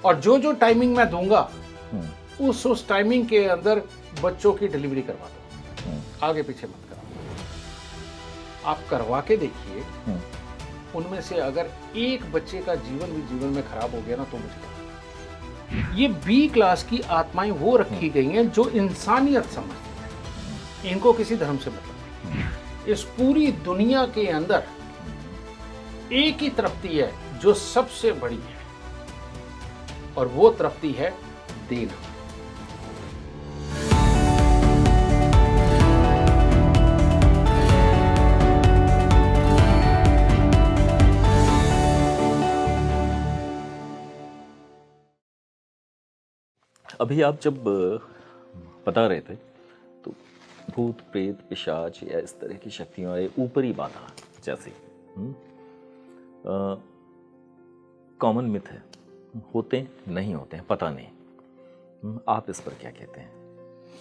और जो जो टाइमिंग मैं दूंगा उस टाइमिंग के अंदर बच्चों की डिलीवरी करवा दो, आगे पीछे मत करो। आप करवा के देखिए, उनमें से अगर एक बच्चे का जीवन भी जीवन में खराब हो गया ना तो मुझे क्या। ये बी क्लास की आत्माएं वो रखी गई हैं जो इंसानियत समझती हैं, इनको किसी धर्म से मतलब नहीं। इस पूरी दुनिया के अंदर एक ही तृप्ति है जो सबसे बड़ी है, और वो तृप्ति है देना। अभी आप जब बता रहे थे तो भूत प्रेत पिशाच या इस तरह की शक्तियों वाले ऊपरी बाधा जैसे कॉमन मिथ है, होते नहीं होते हैं पता नहीं, आप इस पर क्या कहते हैं?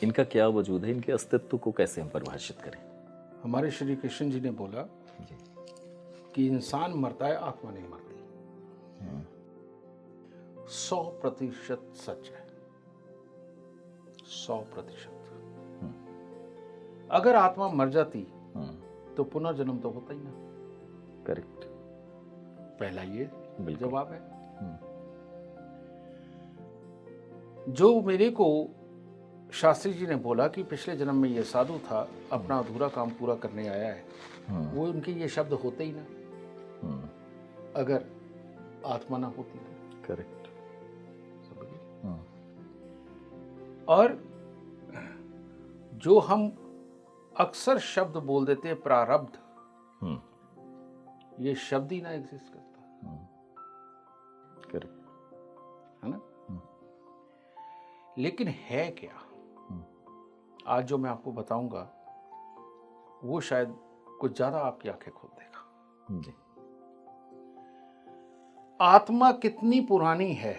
इनका क्या वजूद है? इनके अस्तित्व को कैसे हम परिभाषित करें? हमारे श्री कृष्ण जी ने बोला कि इंसान मरता है, आत्मा नहीं मरती। 100% सच है, 100%। अगर आत्मा मर जाती तो पुनर्जन्म तो होता ही ना। करेक्ट, पहला ये बिल्कुल जवाब है। जो मेरे को शास्त्री जी ने बोला कि पिछले जन्म में ये साधु था, अपना अधूरा काम पूरा करने आया है, वो उनके ये शब्द होते ही ना अगर आत्मा ना होती तो। करेक्ट। और जो हम अक्सर शब्द बोल देते हैं प्रारब्ध, ये शब्द ही ना एग्जिस्ट करता। करेक्ट है ना? लेकिन है क्या? आज जो मैं आपको बताऊंगा वो शायद कुछ ज्यादा आपकी आंखें खोल देगा। जी। आत्मा कितनी पुरानी है,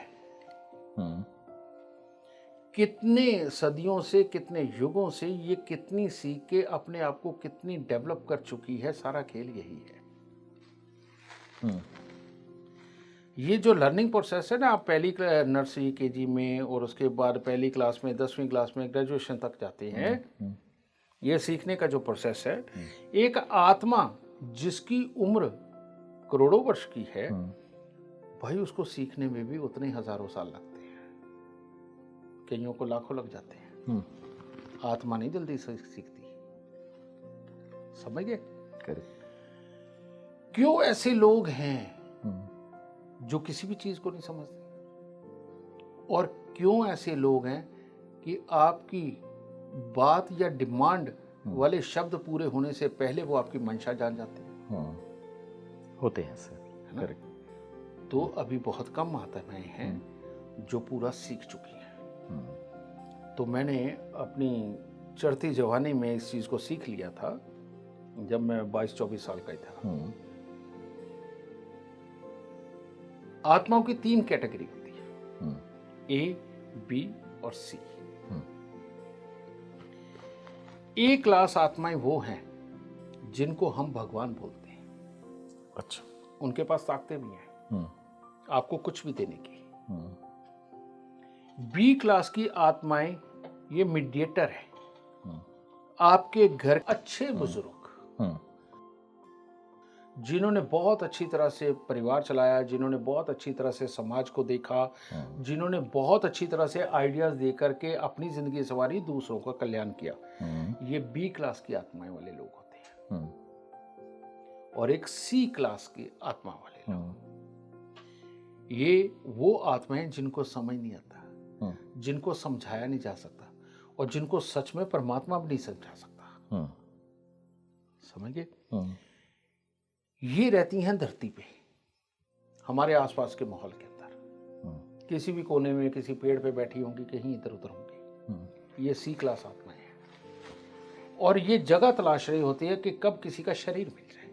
कितने सदियों से, कितने युगों से ये कितनी सीख के अपने आप को कितनी डेवलप कर चुकी है, सारा खेल यही है। ये जो लर्निंग प्रोसेस है ना, आप पहली नर्सरी केजी में और उसके बाद पहली क्लास में, 10वीं क्लास में, ग्रेजुएशन तक जाते हैं, ये सीखने का जो प्रोसेस है, एक आत्मा जिसकी उम्र करोड़ों वर्ष की है, भाई उसको सीखने में भी उतने हजारों साल लगते हैं, कईयों को लाखों लग जाते हैं। आत्मा नहीं जल्दी सीखती, समझ गए? क्यों ऐसे लोग हैं जो किसी भी चीज को नहीं समझते, और क्यों ऐसे लोग हैं कि आपकी बात या डिमांड वाले शब्द पूरे होने से पहले वो आपकी मंशा जान जाते हैं? होते हैं सर, है ना? तो अभी बहुत कम आत्माएं हैं जो पूरा सीख चुकी हैं। तो मैंने अपनी चढ़ती जवानी में इस चीज को सीख लिया था जब मैं 22-24 साल का ही था। आत्माओं की 3 कैटेगरी होती है, ए, बी और सी। ए क्लास आत्माएं वो हैं जिनको हम भगवान बोलते हैं। अच्छा। उनके पास ताकतें भी हैं आपको कुछ भी देने की। बी क्लास की आत्माएं ये मीडिएटर है, आपके घर अच्छे बुजुर्ग जिन्होंने बहुत अच्छी तरह से परिवार चलाया, जिन्होंने बहुत अच्छी तरह से समाज को देखा, जिन्होंने बहुत अच्छी तरह से आइडियाज दे करके अपनी जिंदगी संवारी, दूसरों का कल्याण किया, ये बी क्लास की आत्माएं वाले लोग होते हैं। और एक सी क्लास की आत्मा वाले लोग, ये वो आत्माएं जिनको समझ नहीं आता, जिनको समझाया नहीं जा सकता, और जिनको सच में परमात्मा भी नहीं समझा सकता। समझ गए? ये रहती हैं धरती पे, हमारे आसपास के माहौल के अंदर, किसी भी कोने में, किसी पेड़ पे बैठी होंगी, कहीं इधर उधर होंगी। ये सी क्लास आत्माएं हैं, और ये जगह तलाश रही होती है कि कब किसी का शरीर मिल जाए,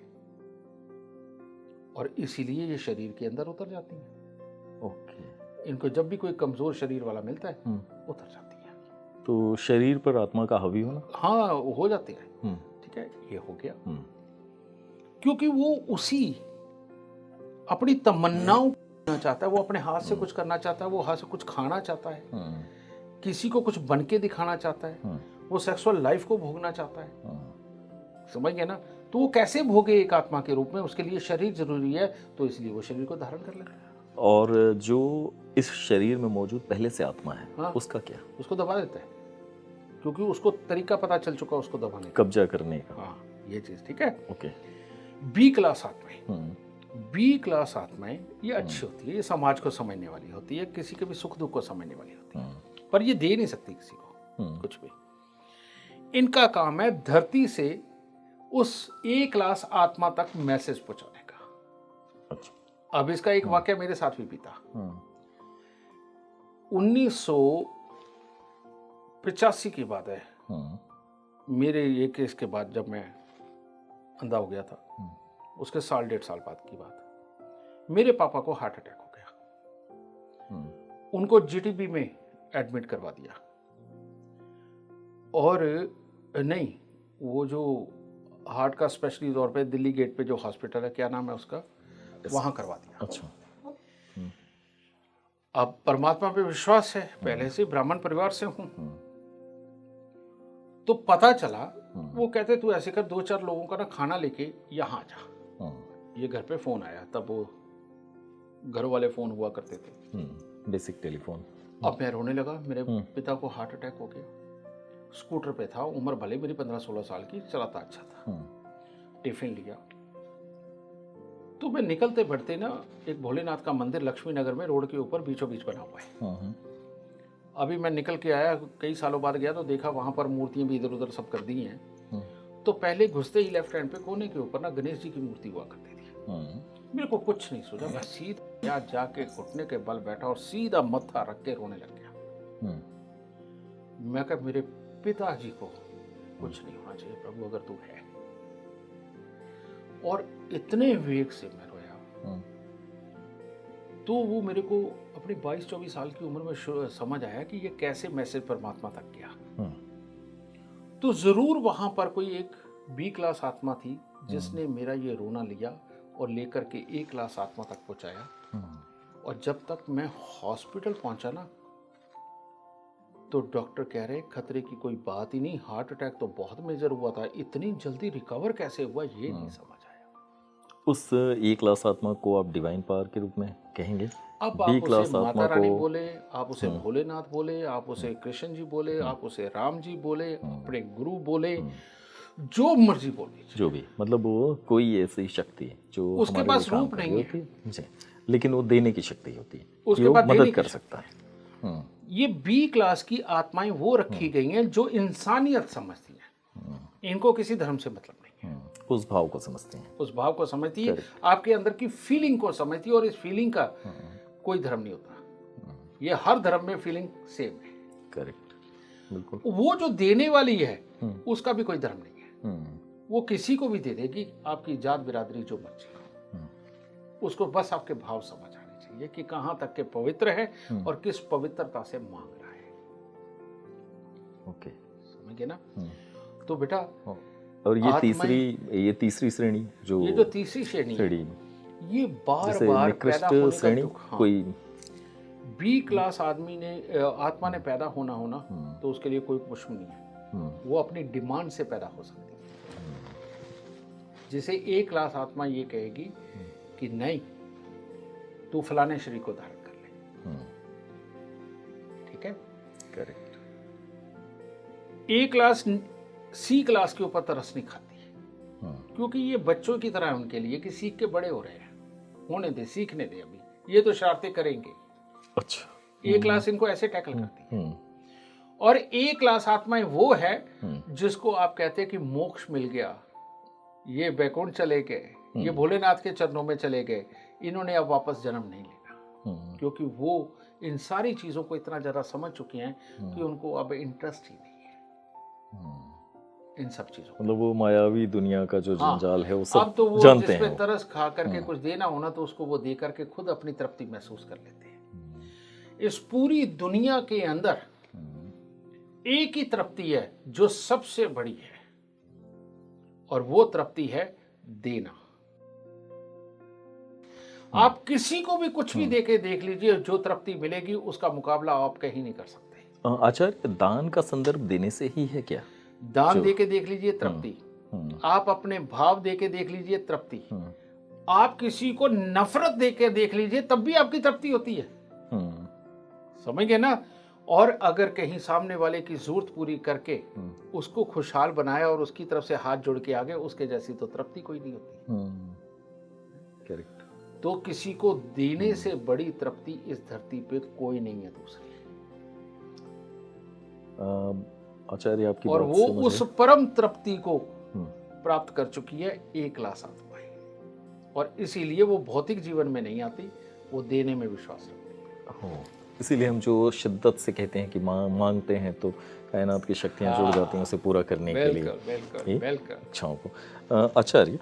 और इसीलिए ये शरीर के अंदर उतर जाती हैं। ओके। इनको जब भी कोई कमजोर शरीर वाला मिलता है उतर जाती है। तो शरीर पर आत्मा का हावी होना, हाँ, हो जाते हैं। ठीक है, ये हो गया। क्योंकि वो उसी अपनी तमन्नाओं करना चाहता है, वो अपने हाथ से कुछ करना चाहता है, वो हाथ से कुछ खाना चाहता है, किसी को कुछ बन के दिखाना चाहता है, वो सेक्सुअल लाइफ को भोगना चाहता है। समझ गए ना? तो वो कैसे भोगे एक आत्मा के रूप में? उसके लिए शरीर जरूरी है, तो इसलिए वो शरीर को धारण कर लेता है। और जो इस शरीर में मौजूद पहले से आत्मा है, हाँ। उसका क्या? उसको दबा देता है, क्योंकि उसको तरीका पता चल चुका उसको दबाने का, कब्जा करने का। हाँ, ये चीज ठीक है। ओके। बी क्लास आत्माएं, बी क्लास आत्माएं ये अच्छी होती है, ये समाज को समझने वाली होती है, किसी के भी सुख दुख को समझने वाली होती है, पर ये दे नहीं सकती किसी को कुछ भी। इनका काम है धरती से उस ए क्लास आत्मा तक मैसेज पहुंचाने का। अच्छा। अब इसका एक वाक्य मेरे साथ भी बीता। 1985 की बात है, मेरे ये केस के बाद जब मैं अंधा हो गया था, उसके 1.5 साल बाद की बात, मेरे पापा को हार्ट अटैक हो गया। उनको जीटीबी में एडमिट करवा दिया, और नहीं, वो जो हार्ट का स्पेशली तौर पे दिल्ली गेट पे जो हॉस्पिटल है, क्या नाम है उसका, वहां करवा दिया। अच्छा। अब परमात्मा पे विश्वास है, पहले से ब्राह्मण परिवार से हूं, तो पता चला, वो कहते तू ऐसे कर, 2-4 लोगों का ना खाना लेके यहाँ आ जा। ये घर पे फोन आया, तब वो घर वाले फोन हुआ करते थे, बेसिक टेलीफोन। अब मैं रोने लगा, मेरे पिता को हार्ट अटैक हो गया। स्कूटर पे था, उम्र भले मेरी 15-16 साल की, चलाता अच्छा था। टिफिन लिया, तो मैं निकलते बढ़ते ना, एक भोलेनाथ का मंदिर लक्ष्मी नगर में रोड के ऊपर बीचों बीच बना हुआ है। अभी मैं निकल के आया, कई सालों बाद गया तो देखा वहां पर मूर्तियां भी इधर उधर सब कर दी हैं। तो पहले घुसते ही लेफ्ट हैंड पे कोने के ऊपर ना गणेश जी की मूर्ति हुआ करती थी। मेरे को कुछ नहीं सोचा, मैं सीधा जाके घुटने के बल बैठा और सीधा मत्था रख के रोने लग गया। मैं कहा, मेरे पिताजी को कुछ नहीं होना चाहिए प्रभु, अगर तू है। और इतने वेग से मैं रोया, तो वो मेरे को अपनी 22-24 साल की उम्र में समझ आया कि ये कैसे मैसेज परमात्मा तक गया। तो जरूर वहां पर कोई एक बी क्लास आत्मा थी जिसने मेरा ये रोना लिया और लेकर के ए क्लास आत्मा तक पहुंचाया। और जब तक मैं हॉस्पिटल पहुंचा ना, तो डॉक्टर कह रहे खतरे की कोई बात ही नहीं, हार्ट अटैक तो बहुत मेजर हुआ था, इतनी जल्दी रिकवर कैसे हुआ ये नहीं समझ आया। उस ए क्लास आत्मा को आप डिवाइन पावर के रूप में कहेंगे? अब आप उसे माता रानी बोले, आप उसे भोलेनाथ बोले, आप उसे कृष्ण जी बोले, आप उसे राम जी बोले, अपने गुरु बोले, जो मर्जी बोले, जो भी, मतलब वो कोई ऐसी शक्ति जो उसके पास रूप नहीं है, लेकिन वो देने की शक्ति होती है, उसके पास मदद कर सकता है। ये बी क्लास की आत्माएं वो रखी गई हैं जो इंसानियत समझती हैं, इनको किसी धर्म से मतलब नहीं है, उस भाव को समझते हैं, उस भाव को समझती है, आपके अंदर की फीलिंग को समझती है, और इस फीलिंग का कोई धर्म नहीं होता, ये हर धर्म में फीलिंग सेम है। करेक्ट, बिल्कुल। वो जो देने वाली है उसका भी कोई धर्म नहीं है, वो किसी को भी दे देगी, आपकी जात बिरादरी जो मर्जी हो, उसको बस आपके भाव समझ आने चाहिए कि कहां तक के पवित्र है और किस पवित्रता से मांग रहा है। ओके, समझ गए ना? तो बेटा, और ये तीसरी श्रेणी जो तीसरी श्रेणी ये बार बार निकृष्ट पैदा होने श्रेणी, का कोई बी क्लास आत्मा ने पैदा होना तो उसके लिए कोई कुछ नहीं है, वो अपनी डिमांड से पैदा हो सकती है। जिसे ए क्लास आत्मा ये कहेगी कि नहीं, तू फलाने शरीर को धारण कर ले, ठीक है? करेक्ट। ए क्लास सी क्लास के ऊपर तरस नहीं खाती, क्योंकि ये बच्चों की तरह है उनके लिए कि सीख के बड़े हो रहे हैं, होने दे, सीखने दे, अभी ये तो शरारतें करेंगे। अच्छा, ए क्लास इनको ऐसे टैकल करती है। और ए क्लास आत्माएं वो है जिसको आप कहते हैं कि मोक्ष मिल गया, ये बैकुंठ चले गए, ये भोलेनाथ के चरणों में चले गए, इन्होंने अब वापस जन्म नहीं लेना, क्योंकि वो इन सारी चीजों को इतना ज्यादा समझ चुके हैं कि उनको अब इंटरेस्ट ही नहीं है इन सब चीजों। मतलब वो मायावी दुनिया का जो जंजाल है वो सब अब तो वो जानते हैं, जिसपे तरस खा करके कुछ देना होना तो उसको वो दे करके खुद अपनी तृप्ति महसूस कर लेते हैं। इस पूरी दुनिया के अंदर एक ही तृप्ति है जो सबसे बड़ी है, और वो तृप्ति है देना। आप किसी को भी कुछ भी देके देख लीजिए, जो तृप्ति मिलेगी उसका मुकाबला आप कहीं नहीं कर सकते। आचार्य, दान का संदर्भ देने से ही है क्या? दान जो- देके देख लीजिए तृप्ति, आप अपने भाव देके देख लीजिए तृप्ति, आप किसी को नफरत देके देख लीजिए तब भी आपकी तृप्ति होती है। समझ गए ना? और अगर कहीं सामने वाले की जरूरत पूरी करके उसको खुशहाल बनाया और उसकी तरफ से हाथ जोड़ के आगे, उसके जैसी तो तृप्ति कोई नहीं होती। करेक्ट। तो किसी को देने से बड़ी तृप्ति इस धरती पे कोई नहीं है दूसरी। आचार्य, आपकी और बात वो से मुझे- उस परम तृप्ति को प्राप्त कर चुकी है एक लाख आत्माएं, और इसीलिए वो भौतिक जीवन में नहीं आती, वो देने में विश्वास रखती है। इसीलिए हम जो शिद्दत से कहते हैं कि मांगते हैं तो कायनात की शक्तियां जुड़ जाती हैं उसे पूरा करने के लिए बिल्कुल इच्छाओं को। आचार्य,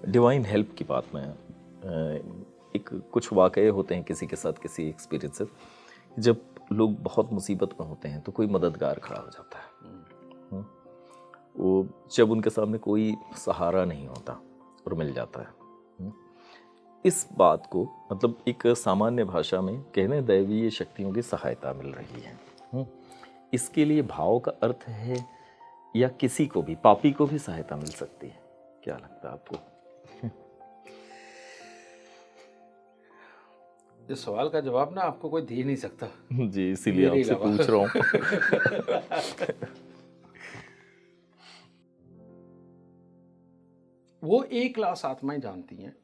डिवाइन हेल्प की बात में एक कुछ वाकये होते हैं किसी के साथ, किसी एक्सपीरियंस से, जब लोग बहुत मुसीबत में होते हैं तो कोई मददगार खड़ा हो जाता है। वो जब उनके सामने कोई सहारा नहीं होता और मिल जाता है। इस बात को मतलब एक सामान्य भाषा में कहने दैवीय शक्तियों की सहायता मिल रही है। इसके लिए भाव का अर्थ है या किसी को भी, पापी को भी सहायता मिल सकती है? क्या लगता है आपको? इस सवाल का जवाब ना आपको कोई दे नहीं सकता जी, इसीलिए आपसे पूछ रहा हूँ। वो एक लाख आत्माएं जानती हैं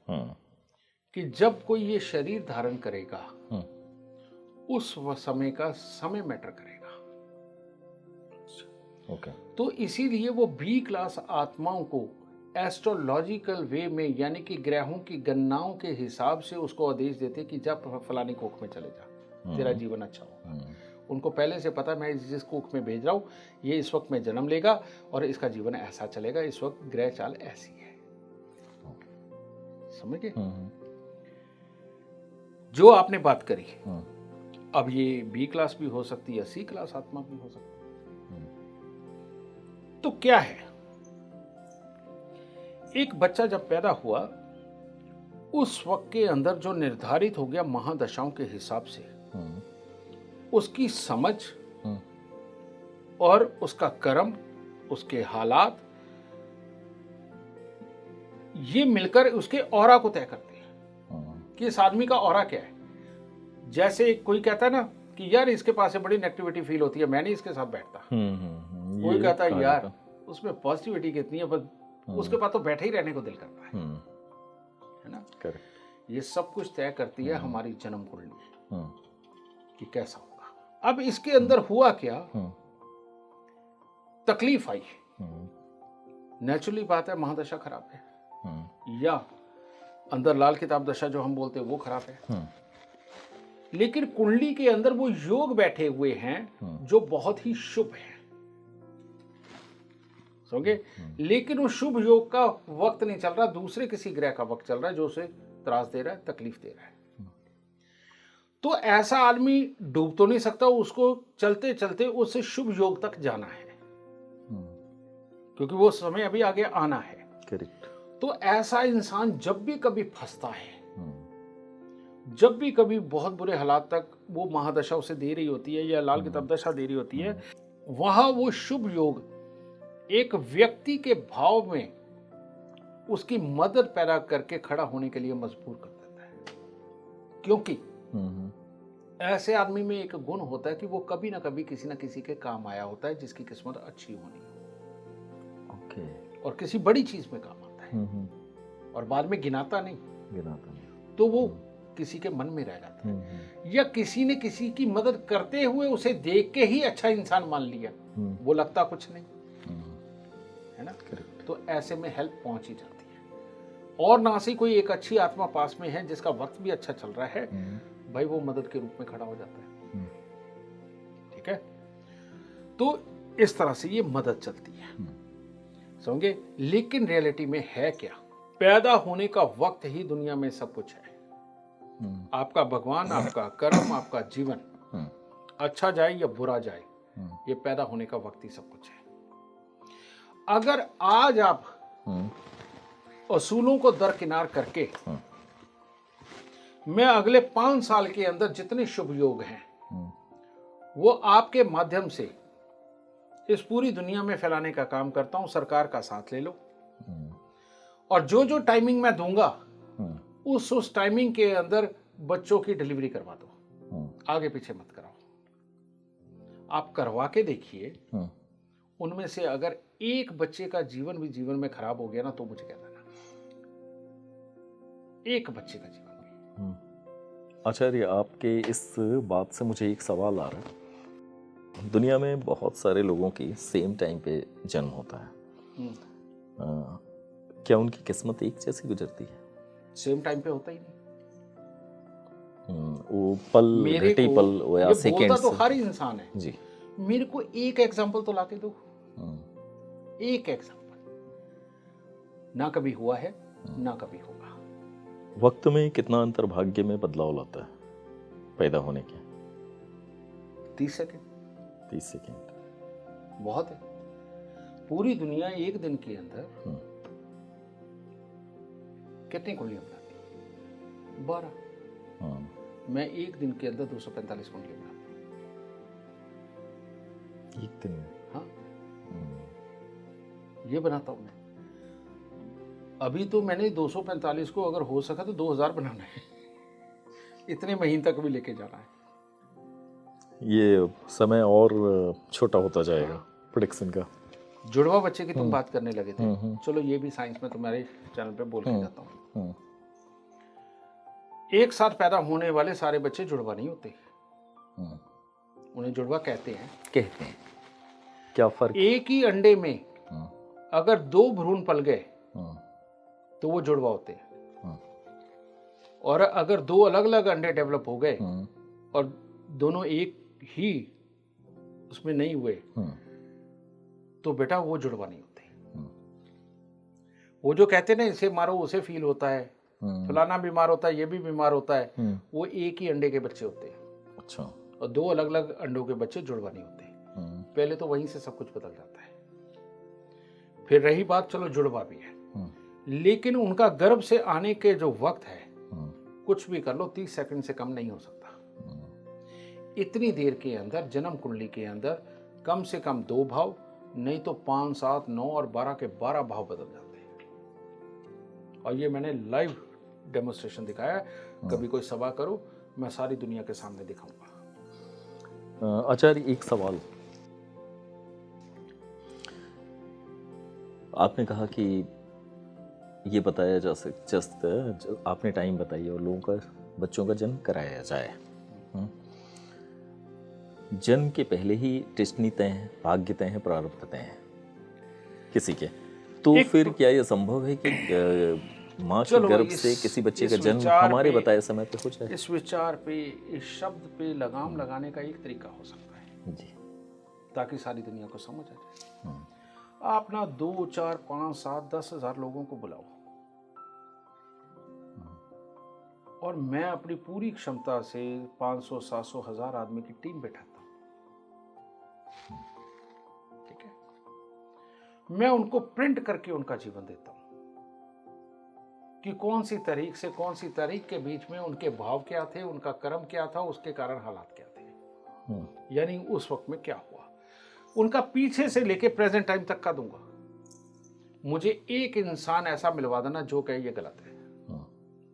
कि जब कोई ये शरीर धारण करेगा उस समय का समय मैटर करेगा। ओके। तो इसीलिए वो 20 क्लास आत्माओं को एस्ट्रोलॉजिकल वे में, यानी कि ग्रहों की गणनाओं के हिसाब से उसको आदेश देते कि जब फलानी कोख में चले जा, तेरा जीवन अच्छा होगा। उनको पहले से पता, मैं जिस कोख में भेज रहा हूँ ये इस वक्त में जन्म लेगा और इसका जीवन ऐसा चलेगा, इस वक्त ग्रह चाल ऐसी है। समझ गए? जो आपने बात करी, अब ये बी क्लास भी हो सकती है, सी क्लास आत्मा भी हो सकती है। तो क्या है, एक बच्चा जब पैदा हुआ उस वक्त के अंदर जो निर्धारित हो गया महादशाओं के हिसाब से, उसकी समझ और उसका कर्म, उसके हालात, ये मिलकर उसके ऑरा को तय करते हैं कि इस आदमी का ऑरा क्या है। जैसे कोई कहता है ना कि यार इसके पास से बड़ी नेगेटिविटी फील होती है, मैं नहीं इसके साथ बैठता। कोई कहता है यार उसमें पॉजिटिविटी कितनी है, बस उसके पास तो बैठे ही रहने को दिल करता है ना। करेक्ट। ये सब कुछ तय करती है हमारी जन्म कुंडली कि कैसा होगा। अब इसके अंदर हुआ क्या, तकलीफ आई, नेचुरली बात है, महादशा खराब है, या अंदर लाल किताब दशा जो हम बोलते हैं वो खराब है। लेकिन कुंडली के अंदर वो योग बैठे हुए हैं जो बहुत ही शुभ है, समझे। लेकिन उस शुभ योग का वक्त नहीं चल रहा, दूसरे किसी ग्रह का वक्त चल रहा है जो उसे त्रास दे रहा है, तकलीफ दे रहा है। तो ऐसा आदमी डूब तो नहीं सकता, उसको चलते चलते उस शुभ योग तक जाना है, क्योंकि वो समय अभी आगे आना है। करेक्ट। तो ऐसा इंसान जब भी कभी फंसता है, जब भी कभी बहुत बुरे हालात तक वो महादशा उसे दे रही होती है या लाल किताब दशा दे रही होती है, वहां वो शुभ योग एक व्यक्ति के भाव में उसकी मदद पैदा करके खड़ा होने के लिए मजबूर कर देता है। क्योंकि ऐसे आदमी में एक गुण होता है कि वो कभी ना कभी किसी ना किसी के काम आया होता है, जिसकी किस्मत अच्छी होनी। ओके। और किसी बड़ी चीज में काम आता है और बाद में गिनाता नहीं, तो वो किसी के मन में रह जाता है, या किसी ने किसी की मदद करते हुए उसे देख के ही अच्छा इंसान मान लिया, वो लगता कुछ नहीं है ना। तो ऐसे में हेल्प पहुंच ही जाती है। और ना से कोई एक अच्छी आत्मा पास में है जिसका वक्त भी अच्छा चल रहा है, भाई वो मदद के रूप में खड़ा हो जाता है। ठीक है। तो इस तरह से ये मदद चलती है, समझे। लेकिन रियलिटी में है क्या, पैदा होने का वक्त ही दुनिया में सब कुछ है। आपका भगवान, आपका कर्म, आपका जीवन अच्छा जाए या बुरा जाए, ये पैदा होने का वक्त ही सब कुछ है। अगर आज आप असूलों को दरकिनार करके मैं अगले 5 साल के अंदर जितने शुभ योग हैं वो आपके माध्यम से इस पूरी दुनिया में फैलाने का काम करता हूं। सरकार का साथ ले लो और जो जो टाइमिंग मैं दूंगा उस टाइमिंग के अंदर बच्चों की डिलीवरी करवा दो, आगे पीछे मत कराओ। आप करवा के देखिए, उनमें से अगर एक बच्चे का जीवन भी जीवन में खराब हो गया ना तो मुझे कह देना, एक बच्चे का जीवन भी। आचार्य, आपके इस बात से मुझे एक सवाल आ रहा है। दुनिया में बहुत सारे लोगों की सेम टाइम पे जन्म होता है, क्या उनकी किस्मत एक जैसी गुजरती है? सेम टाइम पे होता ही नहीं। वो पल, घटी पल या ये सेकेंड बोलता तो हर इंसान है जी। मेरे को एक एग्जाम्पल तो लाके दो, एक एग्जाम्पल। ना कभी हुआ है ना कभी होगा। वक्त में कितना अंतर भाग्य में बदलाव लाता है पैदा होने के? 30 सेकेंड। 30 सेकेंड बहुत है। पूरी दुनिया एक दिन के अंदर कितनी कुंडलियां बनाती है? 12। मैं एक दिन के अंदर 245 कुंडलियां बनाती हूं। एक दिन में? हाँ, ये बनाता हूं मैं। अभी तो मैंने 245 को अगर हो सका तो 2000 बनाना है। इतने महीने तक भी लेके जाना है। ये समय और छोटा होता जाएगा प्रेडिक्शन का। जुड़वा बच्चे की तुम बात करने लगे थे, चलो ये भी साइंस में तुम्हारे चैनल पे बोल के जाता हूँ। एक साथ पैदा होने वाले सारे बच्चे जुड़वा नहीं होते, उन्हें जुड़वा कहते हैं। क्या फर्क? एक ही अंडे में अगर 2 भ्रूण पल गए तो वो जुड़वा होते हैं, और अगर 2 अलग अलग अंडे डेवलप हो गए और दोनों एक ही उसमें नहीं हुए तो बेटा वो जुड़वा नहीं होते। वो जो कहते ना इसे मारो उसे फील होता है, फलाना बीमार होता है, ये भी बीमार होता है, वो एक ही अंडे के बच्चे होते हैं। अच्छा। और 2 अलग अलग अंडों के बच्चे जुड़वा नहीं होते। पहले तो वहीं से सब कुछ बदल जाता है। फिर रही बात, चलो जुड़वा भी है, लेकिन उनका गर्भ से आने के जो वक्त है, कुछ भी कर लो 30 सेकंड से कम नहीं हो सकता। इतनी देर के अंदर जन्म कुंडली के अंदर कम से कम 2 भाव, नहीं तो 5, 7, 9 और 12 के 12 भाव बदल जाते हैं। और ये मैंने लाइव डेमोन्स्ट्रेशन दिखाया। कभी कोई सभा करो, मैं सारी दुनिया के सामने दिखाऊंगा। आचार्य, एक सवाल। आपने कहा कि ये बताया जा सकता है, आपने टाइम बताई और लोगों का, बच्चों का जन्म कराया जाए। जन्म के पहले ही डेस्टिनी तय है, भाग्य तय है, प्रारब्ध तय है किसी के, तो फिर क्या यह संभव है कि माँ के गर्भ से किसी बच्चे का जन्म हमारे बताए समय पे हो जाए? इस विचार पे, इस शब्द पे लगाम लगाने का एक तरीका हो सकता है जी, ताकि सारी दुनिया को समझ आ जाए। आप ना 2, 4, 5, 7, 10 हजार लोगों को बुलाओ और मैं अपनी पूरी क्षमता से 500, 700, 1000 आदमी की टीम बैठाता हूं। ठीक है, मैं उनको प्रिंट करके उनका जीवन देता हूं कि कौन सी तारीख से कौन सी तारीख के बीच में उनके भाव क्या थे, उनका कर्म क्या था, उसके कारण हालात क्या थे, यानी उस वक्त में क्या हुआ। उनका पीछे से लेके प्रेजेंट टाइम तक का दूंगा। मुझे एक इंसान ऐसा मिलवा देना जो कहे ये गलत है।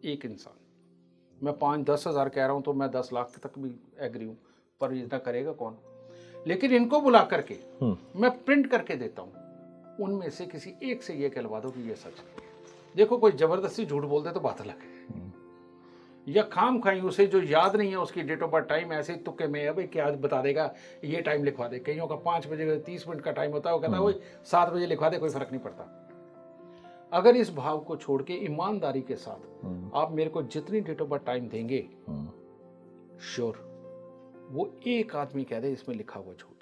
एक इंसान। मैं 5-10 हजार कह रहा हूं तो मैं 10 लाख तक भी एग्री हूं, पर इतना करेगा कौन? लेकिन इनको बुला करके मैं प्रिंट करके देता हूं, उनमें से किसी एक से ये कहलवा दो कि ये सच है। देखो, कोई जबरदस्ती झूठ बोलते तो बात अलग है, या खाम खाई उसे जो याद नहीं है उसकी डेट ऑफ बर्थ, टाइम ऐसे ही तुक्के में अब क्या बता देगा, ये टाइम लिखवा दे। कईयों का 5 बजे 30 मिनट का टाइम होता है, वो कहता है वही 7 बजे लिखवा दे, कोई फर्क नहीं पड़ता। अगर इस भाव को छोड़ के ईमानदारी के साथ आप मेरे को जितनी डेट ऑफ बर्थ टाइम देंगे, श्योर वो एक आदमी कह दे इसमें लिखा हुआ झूठ